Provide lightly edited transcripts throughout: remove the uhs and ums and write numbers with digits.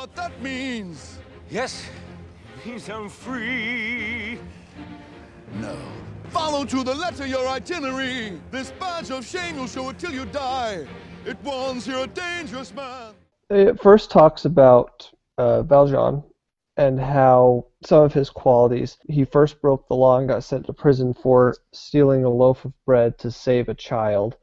what that means? Yes, it means I'm free. No. Follow to the letter your itinerary. This badge of shame, you'll show it till you die. It warns you're a dangerous man. It first talks about Valjean and how some of his qualities. He first broke the law and got sent to prison for stealing a loaf of bread to save a child.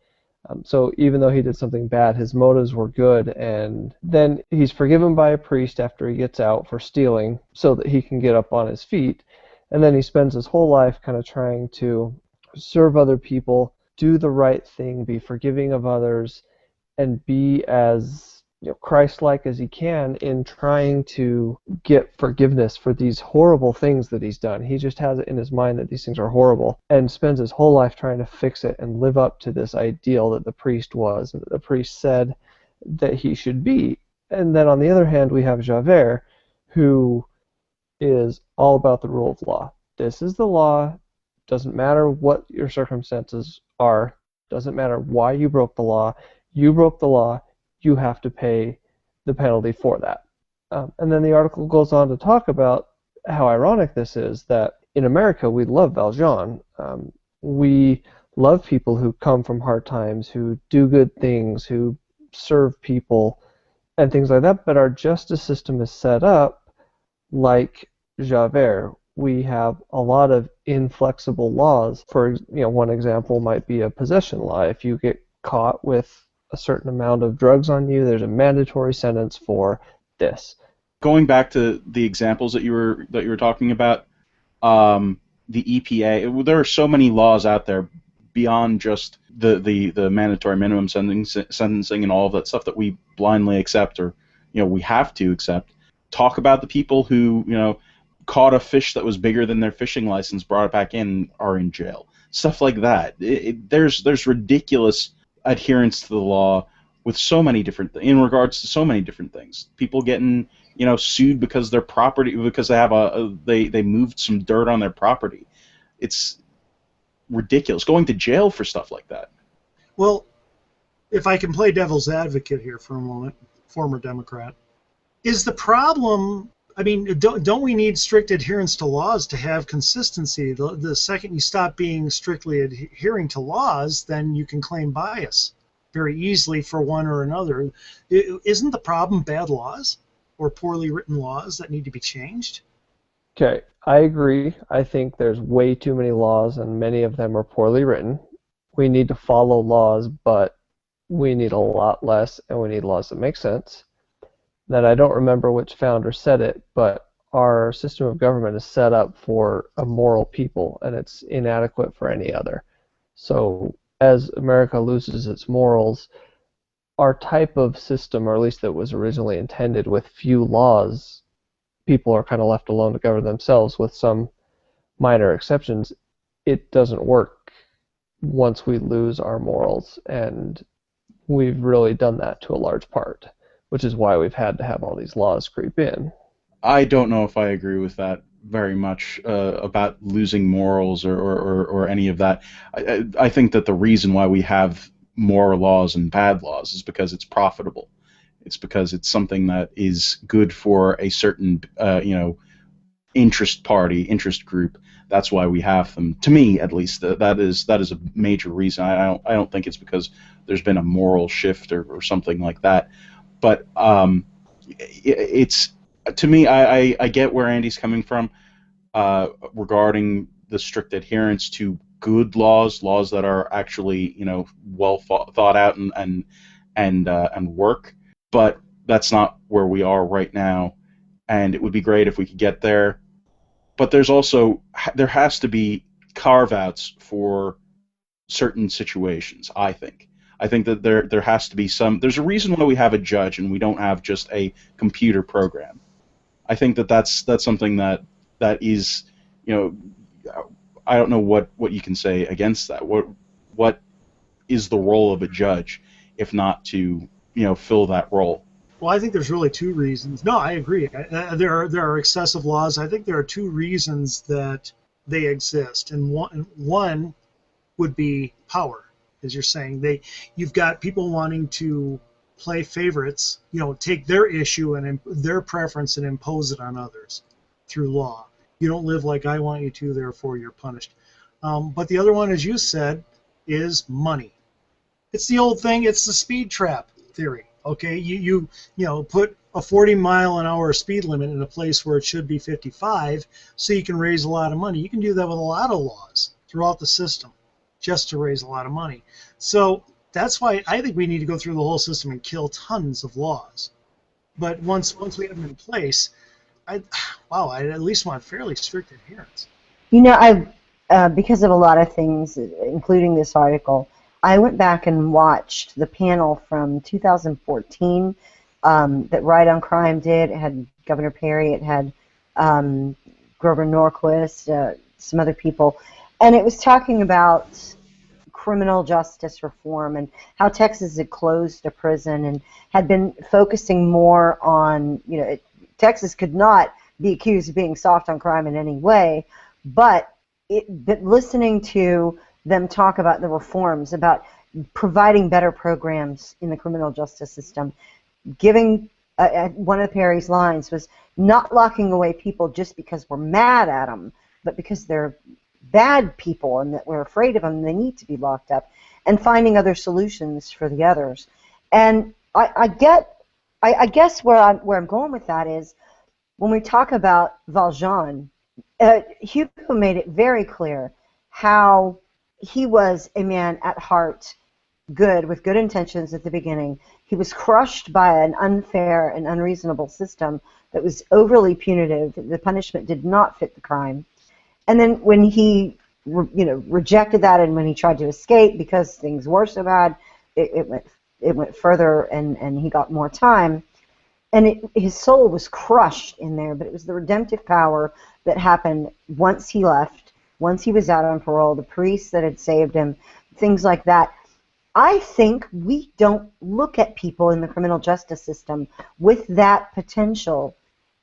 So even though he did something bad, his motives were good, and then he's forgiven by a priest after he gets out for stealing so that he can get up on his feet. And then he spends his whole life kind of trying to serve other people, do the right thing, be forgiving of others, and be as Christ-like as he can in trying to get forgiveness for these horrible things that he's done. He just has it in his mind that these things are horrible and spends his whole life trying to fix it and live up to this ideal that the priest was and that the priest said that he should be. And then on the other hand, we have Javert, who is all about the rule of law. This is the law. Doesn't matter what your circumstances are. Doesn't matter why you broke the law. You broke the law. You have to pay the penalty for that. And then the article goes on to talk about how ironic this is, that in America we love Valjean. We love people who come from hard times, who do good things, who serve people, and things like that, but our justice system is set up like Javert. We have a lot of inflexible laws. For one example might be a possession law. If you get caught with a certain amount of drugs on you, there's a mandatory sentence for this. Going back to the examples that you were talking about, the EPA, there are so many laws out there beyond just the mandatory minimum sentencing and all of that stuff that we blindly accept, or we have to accept. Talk about the people who caught a fish that was bigger than their fishing license, brought it back in, are in jail. Stuff like that. There's ridiculous adherence to the law with so many different in regards to so many different things. People getting sued because their property, because they moved some dirt on their property. It's ridiculous. Going to jail for stuff like that. Well, if I can play devil's advocate here for a moment, former Democrat, is the problem? I mean, don't we need strict adherence to laws to have consistency? The second you stop being strictly adhering to laws, then you can claim bias very easily for one or another. Isn't the problem bad laws or poorly written laws that need to be changed? Okay, I agree. I think there's way too many laws, and many of them are poorly written. We need to follow laws, but we need a lot less, and we need laws that make sense. That I don't remember which founder said it, but our system of government is set up for a moral people, and it's inadequate for any other. So as America loses its morals, our type of system, or at least that was originally intended with few laws, people are kind of left alone to govern themselves with some minor exceptions. It doesn't work once we lose our morals, and we've really done that to a large part, which is why we've had to have all these laws creep in. I don't know if I agree with that very much about losing morals or any of that. I think that the reason why we have more laws and bad laws is because it's profitable. It's because it's something that is good for a certain interest group. That's why we have them. To me, at least, that is a major reason. I don't think it's because there's been a moral shift or something like that. But it's, to me, I get where Andy's coming from regarding the strict adherence to good laws that are actually well thought out and work. But that's not where we are right now, and it would be great if we could get there. But there has to be carve-outs for certain situations, I think. I think that there has to be there's a reason why we have a judge and we don't have just a computer program. I think that's something that is, I don't know what you can say against that. What is the role of a judge if not to, fill that role? Well, I think there's really two reasons. No, I agree. There are excessive laws. I think there are two reasons that they exist, and one would be power. As you're saying, you've got people wanting to play favorites, take their issue and their preference and impose it on others through law. You don't live like I want you to, therefore you're punished. But the other one, as you said, is money. It's the old thing. It's the speed trap theory. Okay, you put a 40-mile-an-hour speed limit in a place where it should be 55, so you can raise a lot of money. You can do that with a lot of laws throughout the system, just to raise a lot of money. So that's why I think we need to go through the whole system and kill tons of laws. But once we have them in place, I at least want fairly strict adherence. Because of a lot of things, including this article, I went back and watched the panel from 2014 that Right on Crime did. It had Governor Perry, it had Grover Norquist, some other people, and it was talking about criminal justice reform and how Texas had closed a prison and had been focusing more on, Texas could not be accused of being soft on crime in any way, but listening to them talk about the reforms, about providing better programs in the criminal justice system, giving one of Perry's lines was not locking away people just because we're mad at them, but because they're bad people and that we're afraid of them and they need to be locked up, and finding other solutions for the others. And I guess where I'm going with that is when we talk about Valjean, Hugo made it very clear how he was a man at heart good, with good intentions at the beginning. He was crushed by an unfair and unreasonable system that was overly punitive. The punishment did not fit the crime. And then when he rejected that, and when he tried to escape because things were so bad, it went further, and he got more time. And his soul was crushed in there, but it was the redemptive power that happened once he left, once he was out on parole, the priests that had saved him, things like that. I think we don't look at people in the criminal justice system with that potential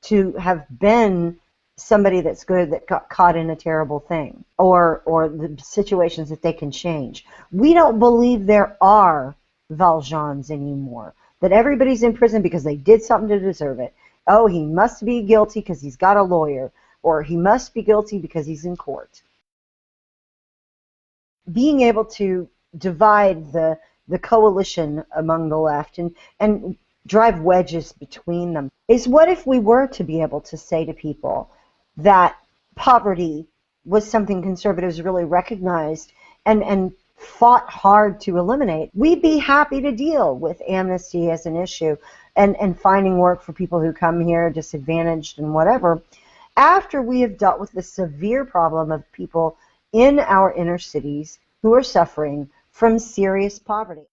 to have been somebody that's good that got caught in a terrible thing, or the situations that they can change. We don't believe there are Valjeans anymore, that everybody's in prison because they did something to deserve it. Oh, he must be guilty because he's got a lawyer, or he must be guilty because he's in court. Being able to divide the coalition among the left and drive wedges between them is, what if we were to be able to say to people that poverty was something conservatives really recognized and fought hard to eliminate? We'd be happy to deal with amnesty as an issue and finding work for people who come here disadvantaged and whatever, after we have dealt with the severe problem of people in our inner cities who are suffering from serious poverty.